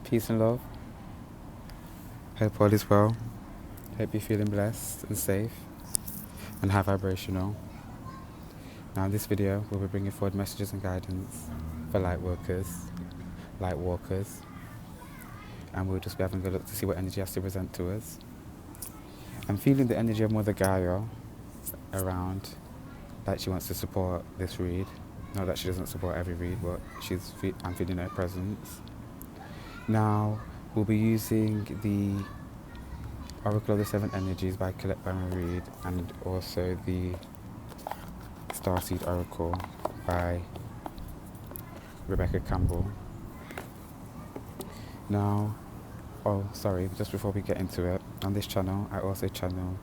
Peace and love. Hope all is well. Hope you're feeling blessed and safe and high vibrational. Now in this video, we'll be bringing forward messages and guidance for LightWorkers, and we'll just be having a look to see what energy has to present to us. I'm feeling the energy of Mother Gaia around, like she wants to support this read. Not that she doesn't support every read, but I'm feeling her presence. Now, we'll be using the Oracle of the Seven Energies by Colette Baron-Reid and also the Starseed Oracle by Rebecca Campbell. Now, just before we get into it, on this channel I also channel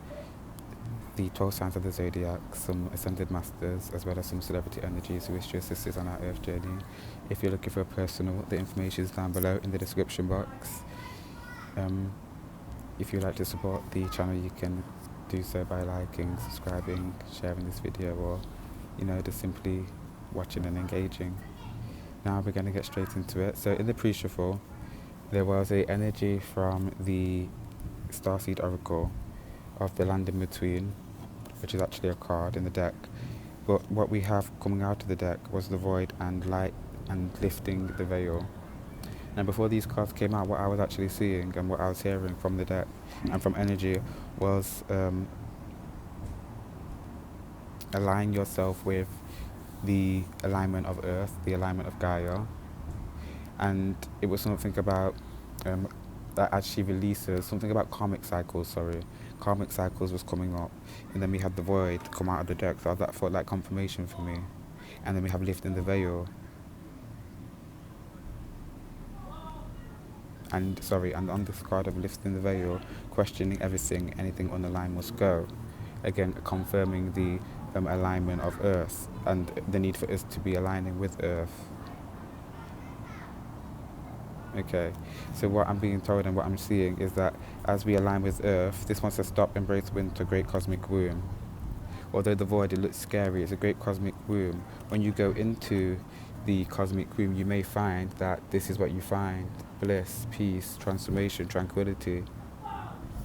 the 12 signs of the zodiac, some ascended masters, as well as some celebrity energies who wish to assist us on our earth journey. If you're looking for a personal, the information is down below in the description box. If you'd like to support the channel, you can do so by liking, subscribing, sharing this video, or just simply watching and engaging. Now we're going to get straight into it. So in the pre-shuffle, there was an energy from the Starseed Oracle of the Land in Between, which is actually a card in the deck. But what we have coming out of the deck was the Void and Light and Lifting the Veil. And before these cards came out, what I was actually seeing and what I was hearing from the deck and from energy was align yourself with the alignment of Earth, the alignment of Gaia. And it was something about that as she releases, something about karmic cycles was coming up. And then we had the Void come out of the deck, so that felt like confirmation for me. And then we have Lifting the Veil. And on this card of Lifting the Veil, questioning everything, anything on the line must go. Again, confirming the alignment of Earth and the need for us to be aligning with Earth. Okay, so what I'm being told and what I'm seeing is that as we align with Earth, this wants to stop, embrace winter, great cosmic womb. Although the Void, it looks scary, it's a great cosmic womb. When you go into the cosmic womb, you may find that this is what you find: bliss, peace, transformation, tranquility.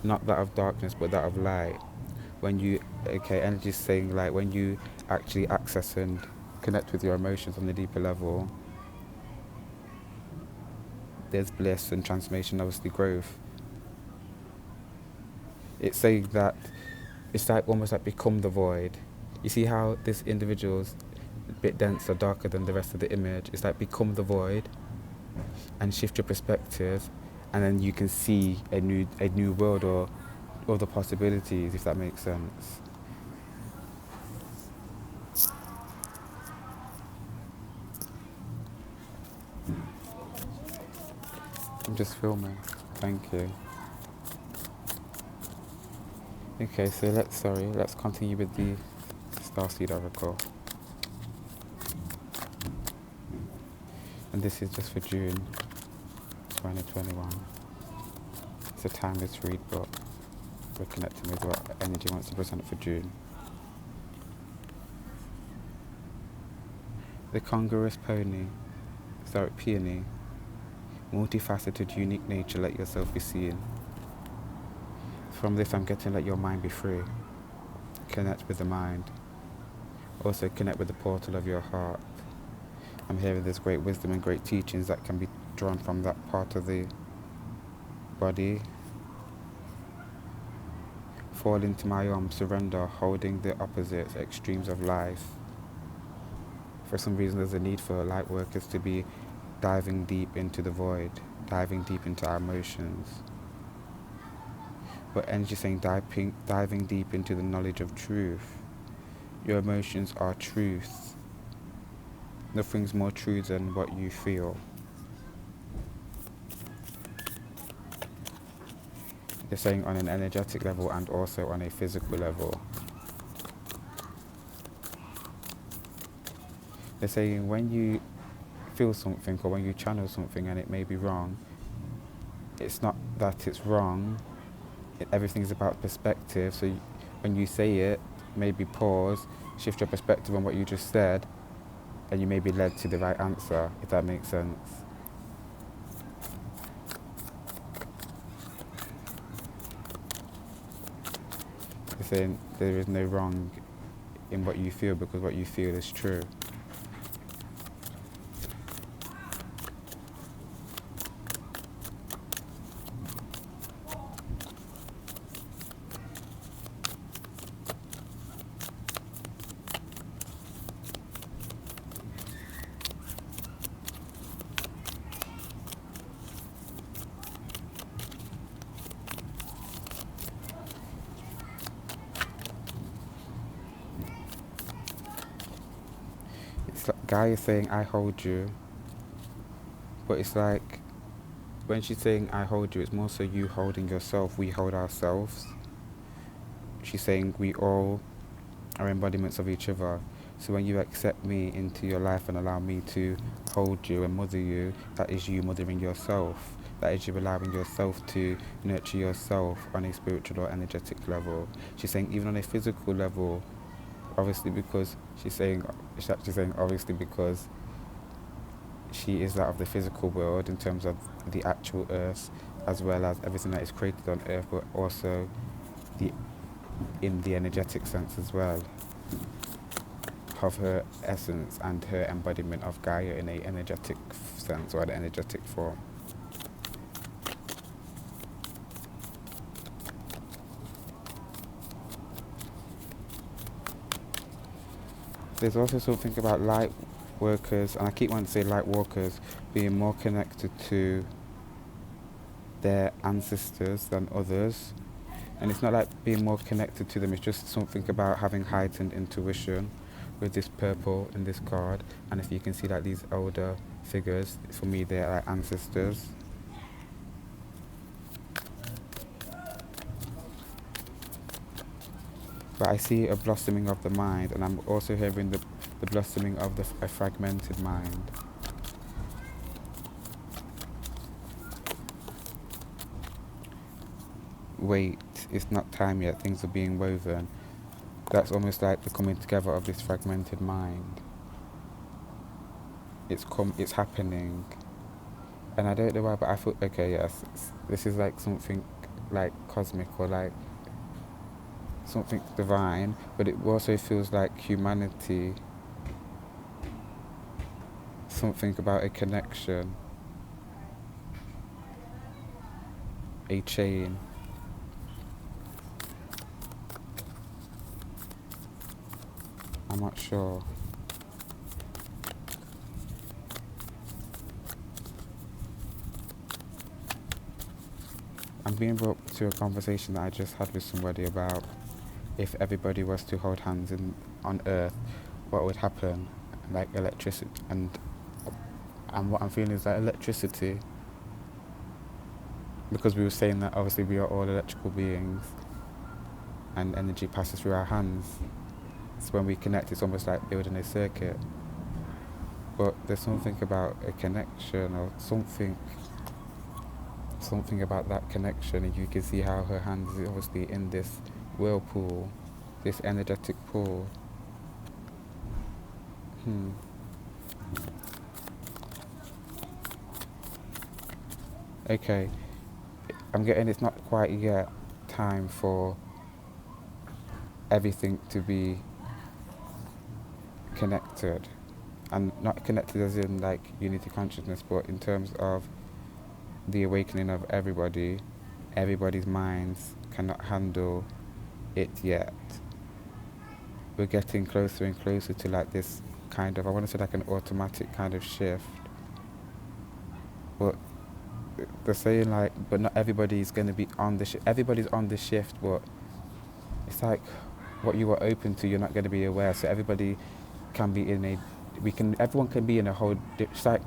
Not that of darkness, but that of light. Energy is saying, like, when you actually access and connect with your emotions on a deeper level, there's bliss and transformation, obviously growth. It's saying that it's like almost like become the Void. You see how this individual's a bit denser, darker than the rest of the image. It's like become the Void and shift your perspective, and then you can see a new world or other possibilities, if that makes sense. I'm just filming. Thank you. Okay, so let's continue with the Starseed Oracle. And this is just for June 2021. It's a timeless read, but we're connecting with what energy wants to present for June. The congruous peony, multifaceted, unique nature, let yourself be seen. From this I'm getting, let your mind be free. Connect with the mind. Also connect with the portal of your heart. I'm hearing there's great wisdom and great teachings that can be drawn from that part of the body. Fall into my arms, surrender, holding the opposites, extremes of life. For some reason there's a need for light workers to be diving deep into the Void, diving deep into our emotions. But energy saying diving deep into the knowledge of truth. Your emotions are truth. Nothing's more true than what you feel. They're saying on an energetic level and also on a physical level. They're saying when you feel something or when you channel something and it may be wrong, it's not that it's wrong. Everything's about perspective. So when you say it, maybe pause, shift your perspective on what you just said, and you may be led to the right answer, if that makes sense. saying there is no wrong in what you feel because what you feel is true. It's like Guy is saying I hold you, but it's like when she's saying I hold you, it's more so you holding yourself, we hold ourselves. She's saying we all are embodiments of each other. So when you accept me into your life and allow me to hold you and mother you, that is you mothering yourself. That is you allowing yourself to nurture yourself on a spiritual or energetic level. She's saying even on a physical level, obviously because she's actually saying obviously because she is that of the physical world in terms of the actual earth, as well as everything that is created on earth, but also in the energetic sense as well of her essence and her embodiment of Gaia in a energetic sense or an energetic form. There's also something about light workers, and I keep wanting to say light walkers, being more connected to their ancestors than others. And it's not like being more connected to them, it's just something about having heightened intuition with this purple in this card. And if you can see like these older figures, for me they're like ancestors. But I see a blossoming of the mind, and I'm also hearing the blossoming of a fragmented mind. Wait, it's not time yet, things are being woven. That's almost like the coming together of this fragmented mind. It's happening. And I don't know why, but I feel, okay, yes, this is like something like cosmic or like something divine, but it also feels like humanity, something about a connection, a chain. I'm not sure. I'm being brought to a conversation that I just had with somebody about if everybody was to hold hands on Earth, what would happen? Like electricity, and what I'm feeling is that electricity, because we were saying that obviously we are all electrical beings, and energy passes through our hands. So when we connect, it's almost like building a circuit. But there's something about a connection or something about that connection, and you can see how her hand is obviously in this whirlpool, this energetic pool. Okay, I'm getting it's not quite yet time for everything to be connected, and not connected as in like unity consciousness, but in terms of the awakening of everybody's minds cannot handle it yet. We're getting closer and closer to like this kind of, I want to say like an automatic kind of shift, but they're saying like, but not everybody's going to be on the shift. Everybody's on the shift, but it's like what you are open to, you're not going to be aware. So everybody can be everyone can be in a whole,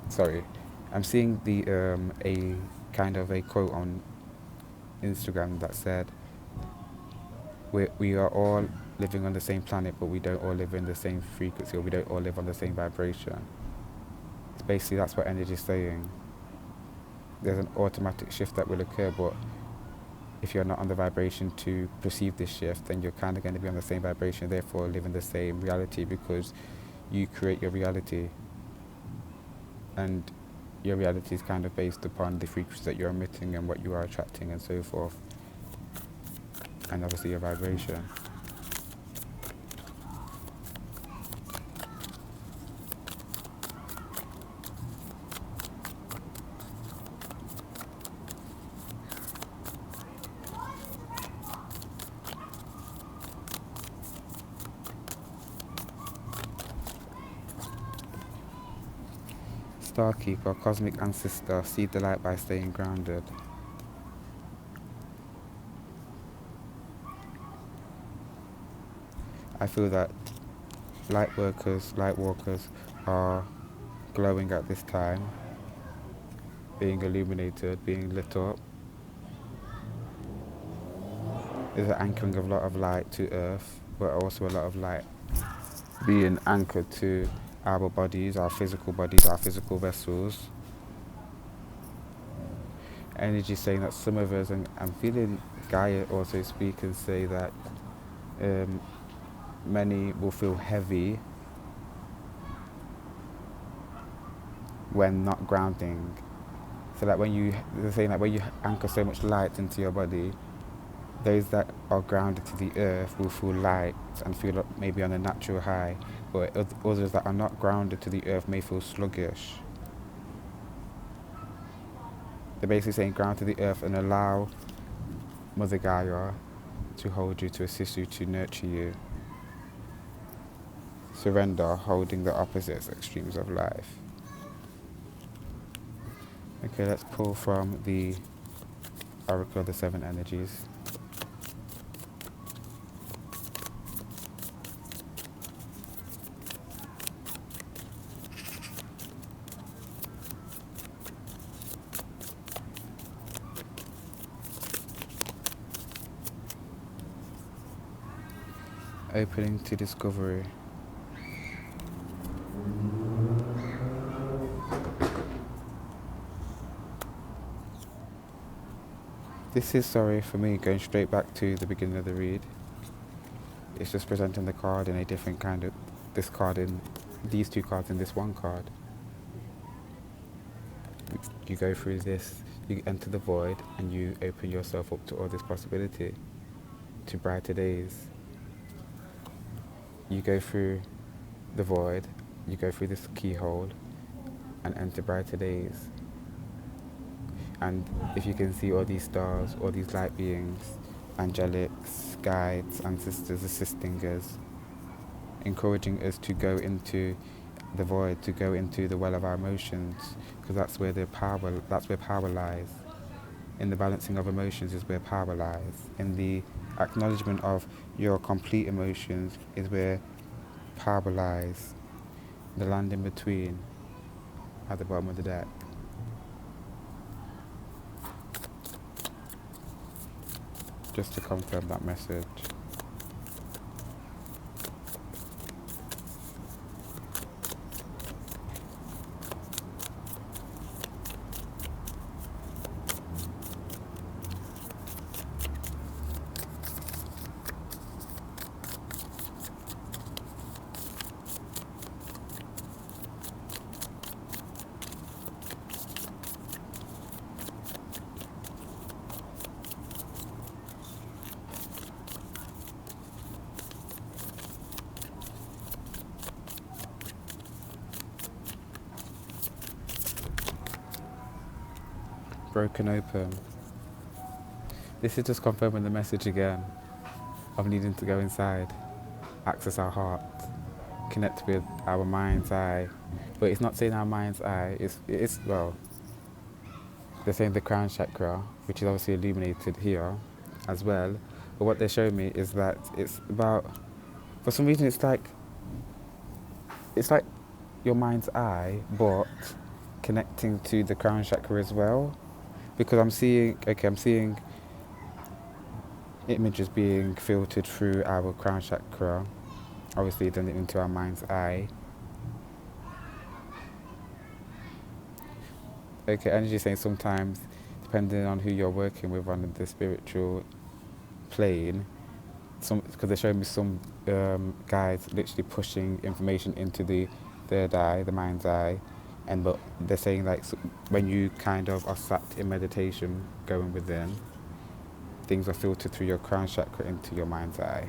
sorry, I'm seeing a kind of a quote on Instagram that said, we are all living on the same planet, but we don't all live in the same frequency, or we don't all live on the same vibration. It's basically, that's what energy is saying. There's an automatic shift that will occur, but if you're not on the vibration to perceive this shift, then you're kind of going to be on the same vibration, therefore live in the same reality, because you create your reality, and your reality is kind of based upon the frequencies that you're emitting and what you are attracting and so forth, and obviously your vibration. Star Keeper, Cosmic Ancestor, see the light by staying grounded. I feel that lightworkers are glowing at this time, being illuminated, being lit up. There's an anchoring of a lot of light to earth, but also a lot of light being anchored to our bodies, our physical vessels. Energy saying that some of us, and I'm feeling Gaia also speak and say that many will feel heavy when not grounding. So that they're saying that when you anchor so much light into your body, those that are grounded to the earth will feel light and feel maybe on a natural high, but others that are not grounded to the earth may feel sluggish. They're basically saying ground to the earth and allow Mother Gaia to hold you, to assist you, to nurture you. Surrender, holding the opposites, extremes of life. Okay, let's pull from the Oracle of the Seven Energies. Opening to discovery. This is, sorry for me, going straight back to the beginning of the read. It's just presenting the card in a different kind of, these two cards in this one card. You go through this, you enter the void, and you open yourself up to all this possibility, to brighter days. You go through the void, you go through this keyhole, and enter brighter days. And if you can see all these stars, all these light beings, angelics, guides, ancestors assisting us, encouraging us to go into the void, to go into the well of our emotions, because that's where power lies. In the balancing of emotions is where power lies. In the acknowledgement of your complete emotions is where power lies. The land in between, at the bottom of the deck. Just to confirm that message. Broken open. This is just confirming the message again of needing to go inside, access our heart, connect with our mind's eye. But it's not saying our mind's eye, well, they're saying the crown chakra, which is obviously illuminated here as well. But what they're showing me is that it's about, for some reason it's like your mind's eye, but connecting to the crown chakra as well. Because I'm seeing images being filtered through our crown chakra, obviously then into our mind's eye. Okay, energy saying sometimes, depending on who you're working with on the spiritual plane, because they're showing me some guides literally pushing information into the third eye, the mind's eye. But they're saying like when you kind of are sat in meditation, going within, things are filtered through your crown chakra into your mind's eye.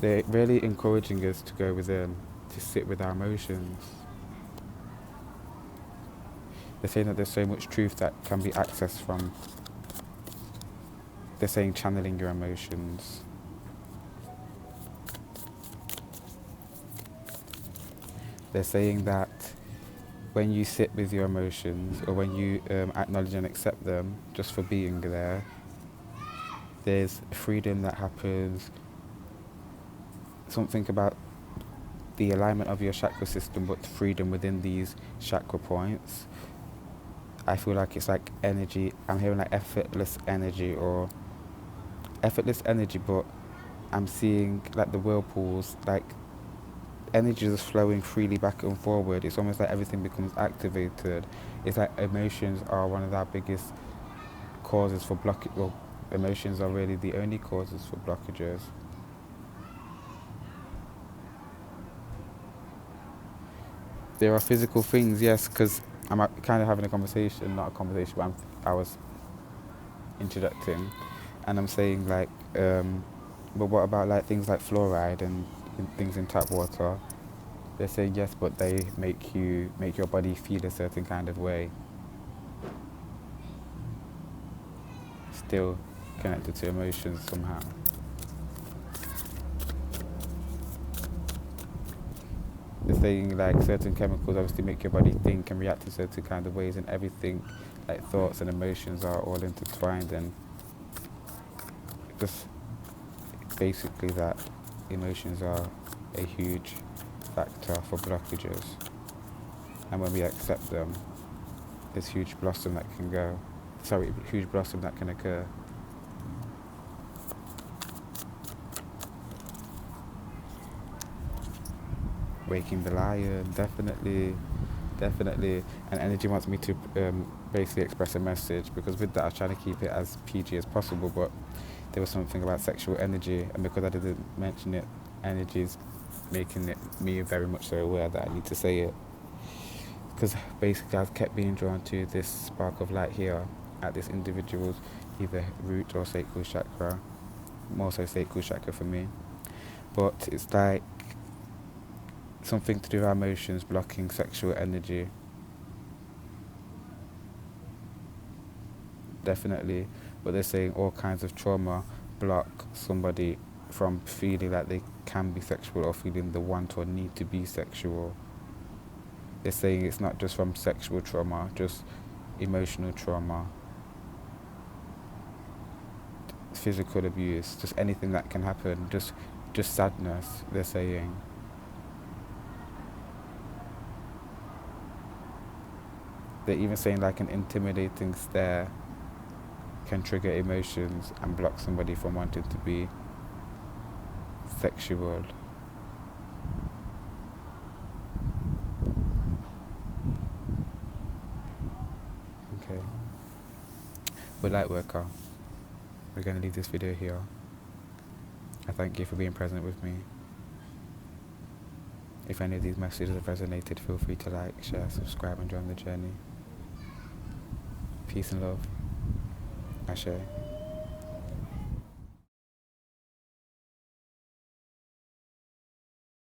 They're really encouraging us to go within, to sit with our emotions. They're saying that there's so much truth that can be accessed from they're saying channeling your emotions. They're saying that when you sit with your emotions, or when you acknowledge and accept them just for being there, there's freedom that happens. Something about the alignment of your chakra system, but freedom within these chakra points. I feel like it's like energy. I'm hearing like effortless energy, but I'm seeing like the whirlpools, like energy is flowing freely back and forward. It's almost like everything becomes activated. It's like emotions are one of our biggest causes for blockage. Well, emotions are really the only causes for blockages. There are physical things, yes, because I'm kind of having a conversation, not a conversation, but I was introducing, and I'm saying like, but what about like things like fluoride and things in tap water? They're saying yes, but they make your body feel a certain kind of way. Still connected to emotions somehow. They're saying like certain chemicals obviously make your body think and react in certain kind of ways, and everything, like thoughts and emotions, are all intertwined, and just basically that emotions are a huge factor for blockages, and when we accept them, there's huge blossom that can occur. Waking the lion, definitely, and energy wants me to basically express a message, because with that I was trying to keep it as PG as possible, but there was something about sexual energy, and because I didn't mention it, energy is making it me very much so aware that I need to say it, because basically I've kept being drawn to this spark of light here at this individual's either root or sacral chakra, more so sacral chakra for me, but it's like something to do with our emotions blocking sexual energy. Definitely. But they're saying all kinds of trauma block somebody from feeling that they can be sexual, or feeling the want or need to be sexual. They're saying it's not just from sexual trauma, just emotional trauma, physical abuse, just anything that can happen, just sadness, they're saying. They're even saying like an intimidating stare can trigger emotions and block somebody from wanting to be sexual. Okay. With LightWorker, we're going to leave this video here. I thank you for being present with me. If any of these messages have resonated, feel free to like, share, subscribe, and join the journey. Peace and love. Ashe.